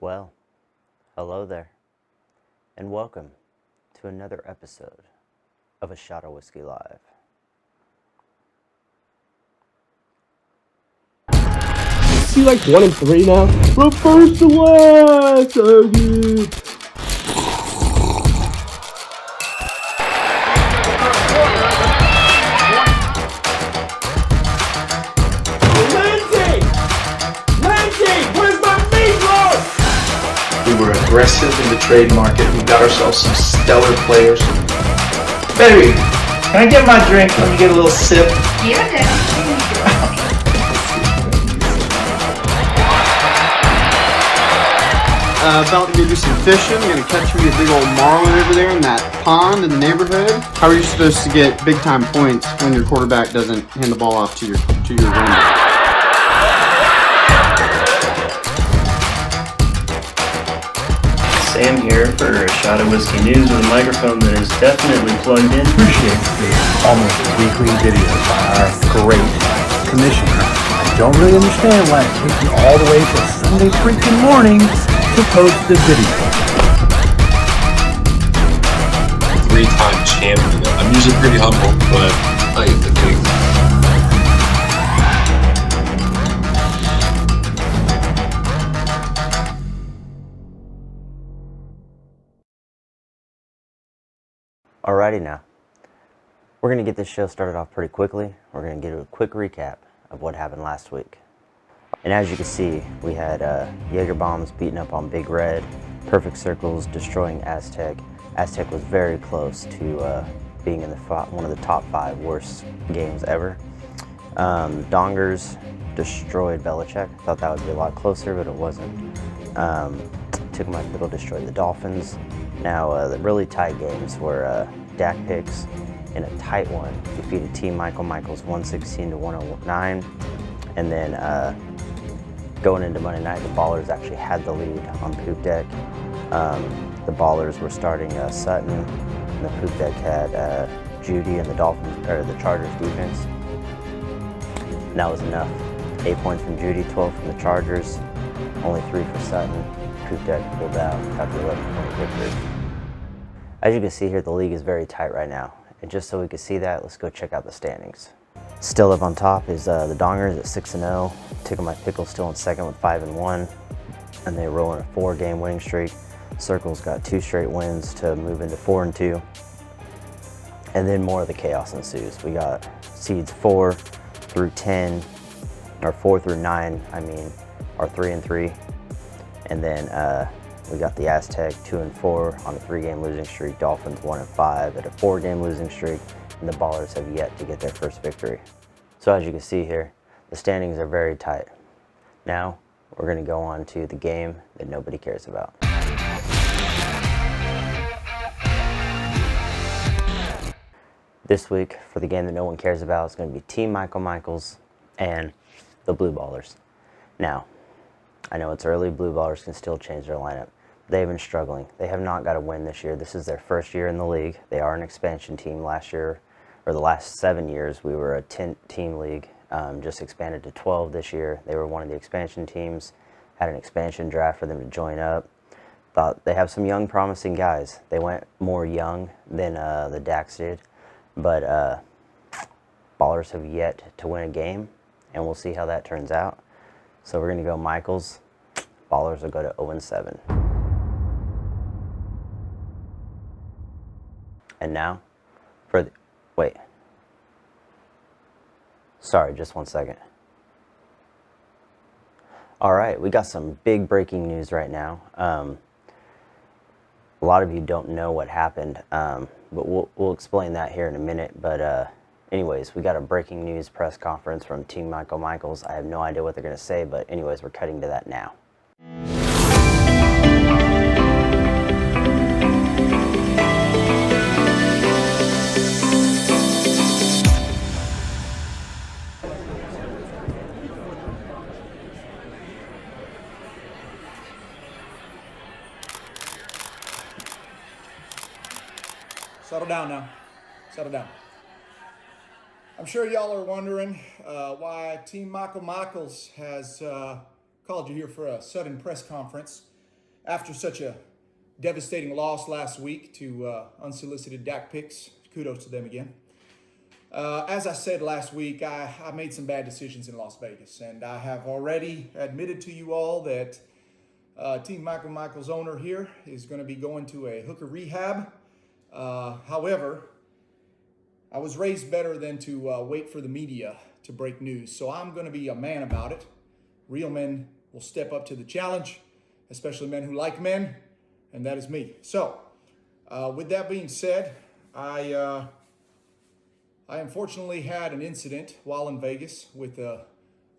Well, hello there, and welcome to another episode of A Shot of Whiskey Live. Is he like 1-3 now? From first to last, Aggie. Where's my meatloaf? We were aggressive in the trade market. We got ourselves some stellar players. Baby, can I get my drink? Let me get a little sip. Yeah, About to go do some fishing. Gonna catch me a big old marlin over there in that pond in the neighborhood. How are you supposed to get big time points when your quarterback doesn't hand the ball off to your running? Sam here for A Shot of Whiskey News with a microphone that is definitely plugged in. Appreciate the almost weekly videos by our great commissioner. I don't really understand why it takes you all the way to Sunday freaking morning to post the video. 3-time champion. I'm usually pretty humble, but I am the king. Alrighty now, we're going to get this show started off pretty quickly. We're going to give a quick recap of what happened last week. And as you can see, we had Jaeger bombs beating up on Big Red, Perfect Circles destroying Aztec. Aztec was very close to being in one of the top 5 worst games ever. Dongers destroyed Belichick. Thought that would be a lot closer, but it wasn't. Took My Pickle destroyed the Dolphins. Now, the really tight games were Dak Picks in a tight one defeated Team Michael Michaels 116-109. And then going into Monday night, the Ballers actually had the lead on Poop Deck. The Ballers were starting Sutton, and the Poop Deck had Judy and the Chargers defense. And that was enough. 8 points from Judy, 12 from the Chargers, only 3 for Sutton. Poop Deck pulled out, got the 11-point victory. As you can see here, the league is very tight right now. And just so we can see that, let's go check out the standings. Still up on top is the Dongers at 6-0. Tickle My Pickle still in second with 5-1. And they're rolling a 4-game winning streak. Circle's got 2 straight wins to move into 4-2. And then more of the chaos ensues. We got seeds 4 through 10, or 4 through 9, are 3-3. And then we got the Aztec 2-4 on a 3-game losing streak. Dolphins 1-5 at a 4-game losing streak. And the Ballers have yet to get their first victory. So as you can see here, the standings are very tight. Now, we're going to go on to the game that nobody cares about. This week, for the game that no one cares about, it's going to be Team Michael Michaels and the Blue Ballers. Now, I know it's early, Blue Ballers can still change their lineup. They've been struggling. They have not got a win this year. This is their first year in the league. They are an expansion team. Last year, or the last 7 years, we were a 10-team league. Just expanded to 12 this year. They were one of the expansion teams. Had an expansion draft for them to join up. Thought they have some young, promising guys. They went more young than the Dax did. But Ballers have yet to win a game, and we'll see how that turns out. So we're going to go Michaels. Ballers will go to 0-7. And now, Sorry, just 1 second. All right, we got some big breaking news right now. A lot of you don't know what happened, but we'll explain that here in a minute. But anyways, we got a breaking news press conference from Team Michael Michaels. I have no idea what they're going to say, but anyways, we're cutting to that now. Settle down now. Settle down. I'm sure y'all are wondering why Team Michael Michaels has called you here for a sudden press conference. after such a devastating loss last week to unsolicited DAC picks, kudos to them again. As I said last week, I made some bad decisions in Las Vegas, and I have already admitted to you all that Team Michael Michaels owner here is going to be going to a hooker rehab. However, I was raised better than to wait for the media to break news, so I'm going to be a man about it. Real men will step up to the challenge, especially men who like men, and that is me. So, with that being said, I unfortunately had an incident while in Vegas with a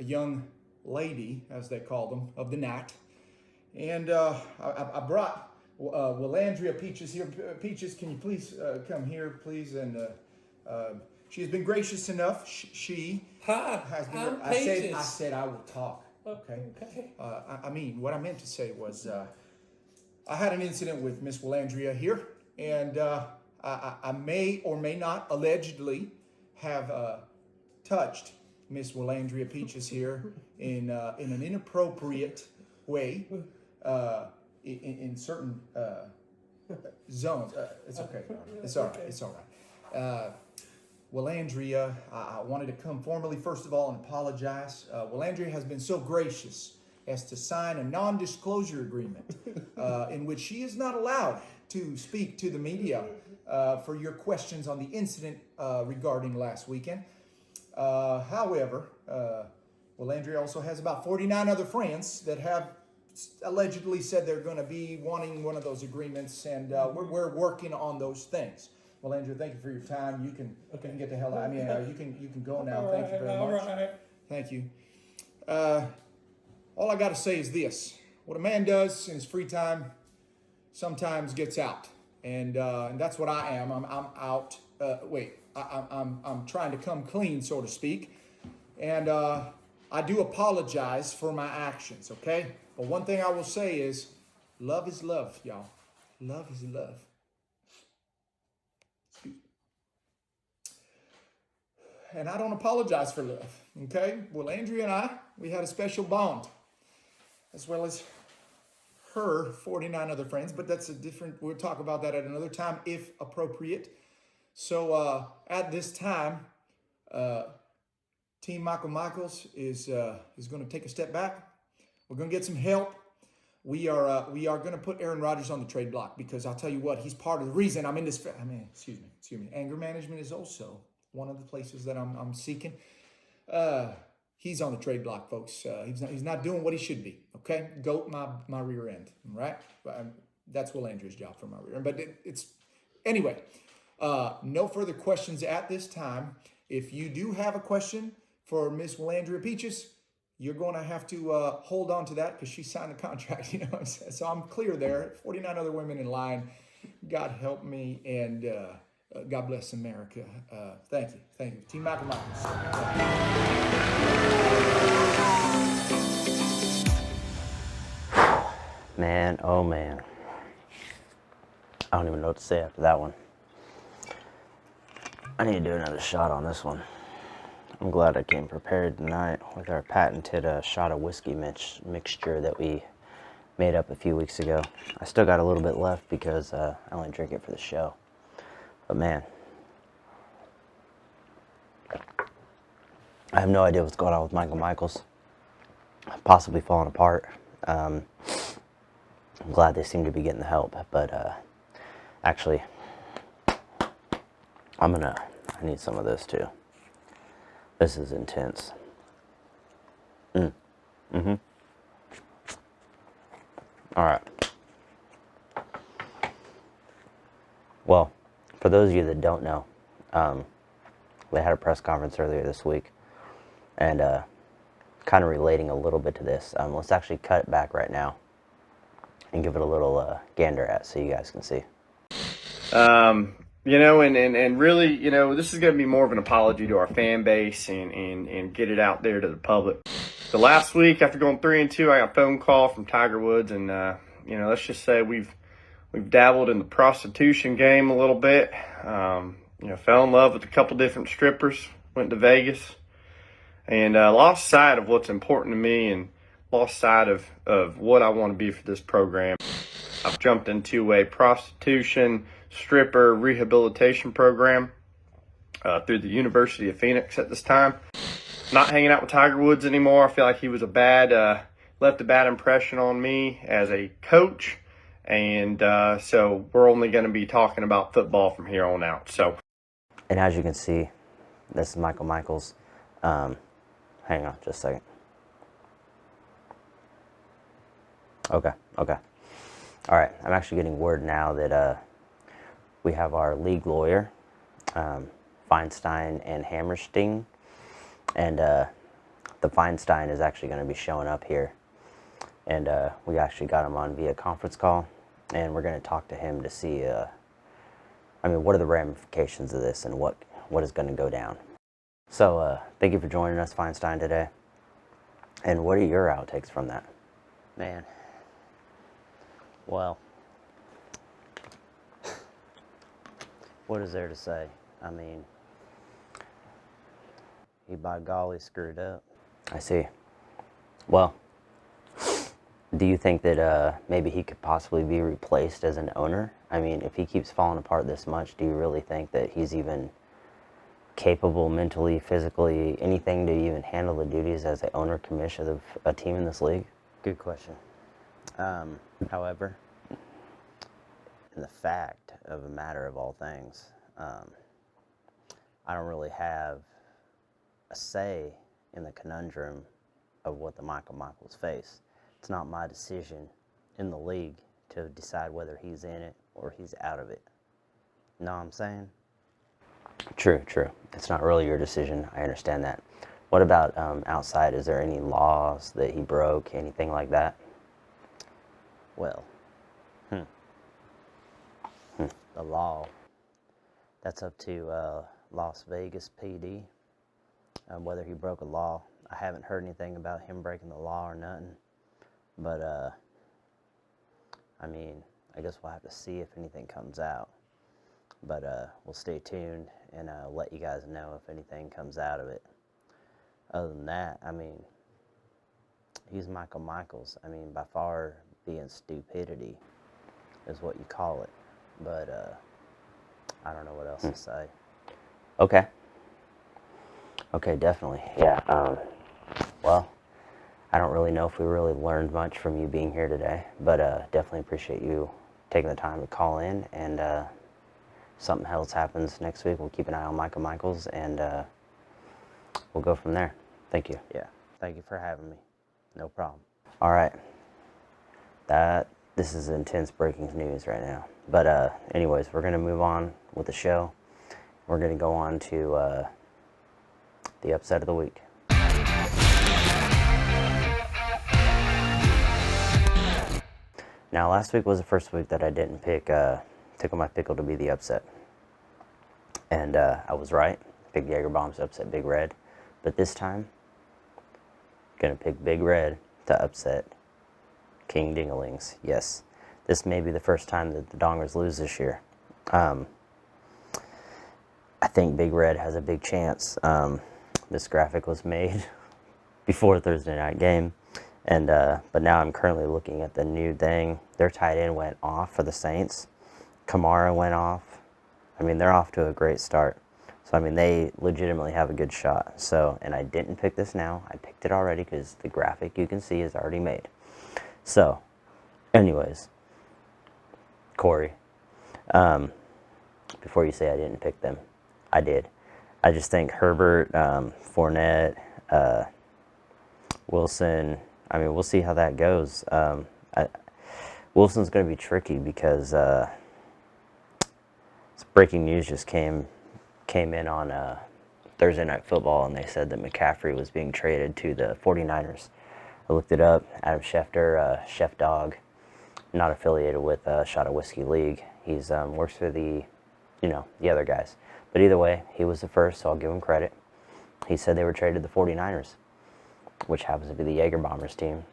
young lady, as they call them, of the night. And I brought Willandria Peaches here. Peaches, can you please come here, please? And she has been gracious enough. She has been. I said I will talk. Okay. I mean, what I meant to say was I had an incident with Miss Willandria here, and I may or may not allegedly have touched Miss Willandria Peaches here in an inappropriate way in certain zones. It's okay. It's all right. It's all right. Willandria, I wanted to come formally, first of all, and apologize. Willandria has been so gracious as to sign a non-disclosure agreement in which she is not allowed to speak to the media for your questions on the incident regarding last weekend. However, Willandria also has about 49 other friends that have allegedly said they're going to be wanting one of those agreements, and we're working on those things. Well, Andrew, thank you for your time. You can get the hell out. I mean, you can go now. Thank you very much. Right. Thank you. All I got to say is this: what a man does in his free time sometimes gets out, and that's what I am. I'm out. I'm trying to come clean, so to speak, and I do apologize for my actions. Okay, but one thing I will say is, love is love, y'all. Love is love. And I don't apologize for love, okay? Well, Andrea and we had a special bond, as well as her 49 other friends, but that's a different, we'll talk about that at another time, if appropriate. So at this time, Team Michael Michaels is going to take a step back. We're going to get some help. We are going to put Aaron Rodgers on the trade block, because I'll tell you what, he's part of the reason I'm in this. Excuse me. Anger management is also one of the places that I'm seeking. He's on the trade block, folks. He's not doing what he should be. Okay, goat my rear end. Right? That's Will Andrews' job for my rear end. But it's anyway. No further questions at this time. If you do have a question for Miss Willandria Peaches, you're going to have to hold on to that, because she signed the contract. You know what I'm saying? So I'm clear there. 49 other women in line. God help me, and God bless America. Thank you. Team Michael Michaels. Man, oh man. I don't even know what to say after that one. I need to do another shot on this one. I'm glad I came prepared tonight with our patented shot of whiskey mixture that we made up a few weeks ago. I still got a little bit left because I only drink it for the show. But man, I have no idea what's going on with Michael Michaels. Possibly falling apart. I'm glad they seem to be getting the help, but actually, I need some of this too. This is intense. All right. Well, for those of you that don't know, they had a press conference earlier this week, and kind of relating a little bit to this. Let's actually cut it back right now and give it a little gander at, so you guys can see. You know, and really, you know, this is going to be more of an apology to our fan base and get it out there to the public. So last week, after going 3-2, I got a phone call from Tiger Woods, and you know, let's just say we've dabbled in the prostitution game a little bit. You know, fell in love with a couple different strippers, went to Vegas, and lost sight of what's important to me, and lost sight of what I want to be for this program. I've jumped into a prostitution, stripper, rehabilitation program through the University of Phoenix at this time. Not hanging out with Tiger Woods anymore. I feel like he was left a bad impression on me as a coach. And so we're only going to be talking about football from here on out. And as you can see, this is Michael Michaels. Hang on just a second. Okay. All right, I'm actually getting word now that we have our league lawyer, Feinstein and Hammerstein, and the Feinstein is actually going to be showing up here, and we actually got him on via conference call, and we're going to talk to him to see, what are the ramifications of this and what is going to go down. So thank you for joining us, Feinstein, today. And what are your outtakes from that? Man. Well, what is there to say? I mean, he by golly screwed up. I see. Well, do you think that maybe he could possibly be replaced as an owner? I mean, if he keeps falling apart this much, do you really think that he's even capable mentally, physically, anything to even handle the duties as the owner commissioner of a team in this league? Good question. However, in the fact of a matter of all things, I don't really have a say in the conundrum of what the Michael Michaels face. It's not my decision in the league to decide whether he's in it or he's out of it. Know what I'm saying? True. It's not really your decision. I understand that. What about outside? Is there any laws that he broke, anything like that? Well, the law, that's up to Las Vegas PD, whether he broke a law. I haven't heard anything about him breaking the law or nothing, but I guess we'll have to see if anything comes out, but we'll stay tuned and let you guys know if anything comes out of it. Other than that, he's Michael Michaels. By far being stupidity is what you call it, but I don't know what else to say. Okay, definitely. Yeah, well, I don't really know if we really learned much from you being here today, but definitely appreciate you taking the time to call in, and something else happens next week, we'll keep an eye on Michael Michaels, and we'll go from there. Thank you. Yeah, thank you for having me. No problem. All right. This is intense breaking news right now. But anyways, we're going to move on with the show. We're going to go on to the upset of the week. Now, last week was the first week that I didn't pick Tickle My Pickle to be the upset. And I was right. Picked Jaeger Bombs to upset Big Red. But this time, going to pick Big Red to upset King Dingalings. Yes, this may be the first time that the Dongers lose this year. I think Big Red has a big chance. This graphic was made before Thursday night game, and but now I'm currently looking at the new thing. Their tight end went off for the Saints. Kamara went off. They're off to a great start. So they legitimately have a good shot. So, and I didn't pick this now. I picked it already because the graphic you can see is already made. So, anyways, Corey, before you say I didn't pick them, I did. I just think Herbert, Fournette, Wilson, we'll see how that goes. Wilson's going to be tricky because breaking news just came in on Thursday Night Football, and they said that McCaffrey was being traded to the 49ers. I looked it up. Adam Schefter, Chef Dog, not affiliated with Shot of Whiskey League. He's works for the other guys. But either way, he was the first, so I'll give him credit. He said they were traded to the 49ers, which happens to be the Jaeger Bombers team.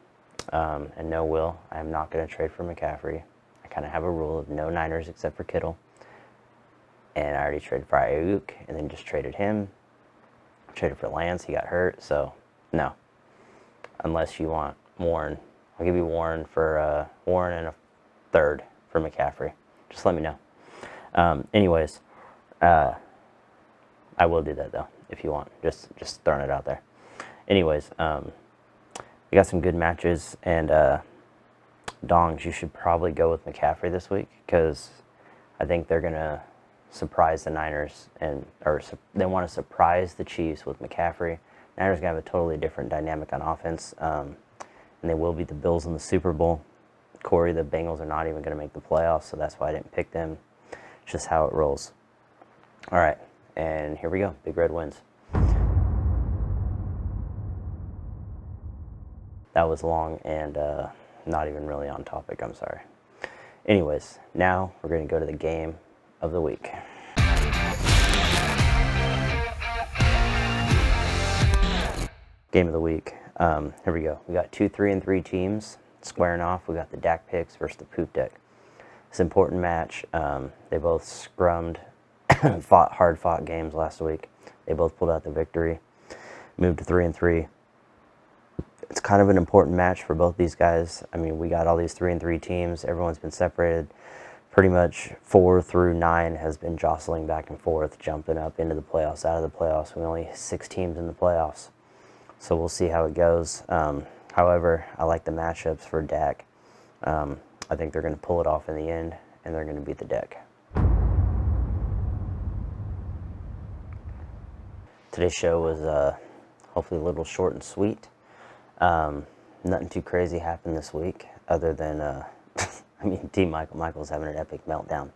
And no, Will, I am not going to trade for McCaffrey. I kind of have a rule of no Niners except for Kittle. And I already traded for Ayuk, and then just traded him. Traded for Lance, he got hurt, so no. Unless you want Warren. I'll give you Warren for Warren and a third for McCaffrey. Just let me know. Anyways, I will do that though if you want. Just throwing it out there. Anyways, we got some good matches, and Dongs, you should probably go with McCaffrey this week because I think they're gonna surprise the Niners, or they want to surprise the Chiefs with McCaffrey. Niners gonna have a totally different dynamic on offense, and they will beat the Bills in the Super Bowl. Corey, the Bengals are not even gonna make the playoffs, so that's why I didn't pick them. It's just how it rolls. All right, and here we go. Big Red wins. That was long and not even really on topic. I'm sorry. Anyways, now we're going to go to the game of the week. Game of the week. Here we go. We got 2 3-3 teams squaring off. We got the Dak Picks versus the Poop Deck. It's an important match. They both scrummed, hard-fought games last week. They both pulled out the victory, moved to 3-3. It's kind of an important match for both these guys. I mean, we got all these 3-3 teams. Everyone's been separated. Pretty much 4 through 9 has been jostling back and forth, jumping up into the playoffs, out of the playoffs. We only 6 teams in the playoffs, so we'll see how it goes. However, I like the matchups for Dak. I think they're going to pull it off in the end, and they're going to beat the Deck. Today's show was hopefully a little short and sweet. Nothing too crazy happened this week other than, I mean, Team Michael's having an epic meltdown.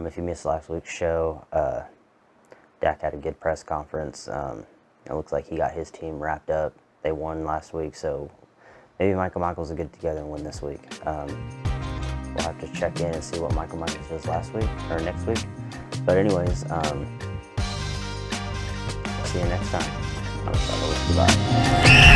If you missed last week's show, Dak had a good press conference. It looks like he got his team wrapped up. They won last week, so maybe Michaels will get together and win this week. We'll have to check in and see what Michaels does next week. But anyways, see you next time. Goodbye.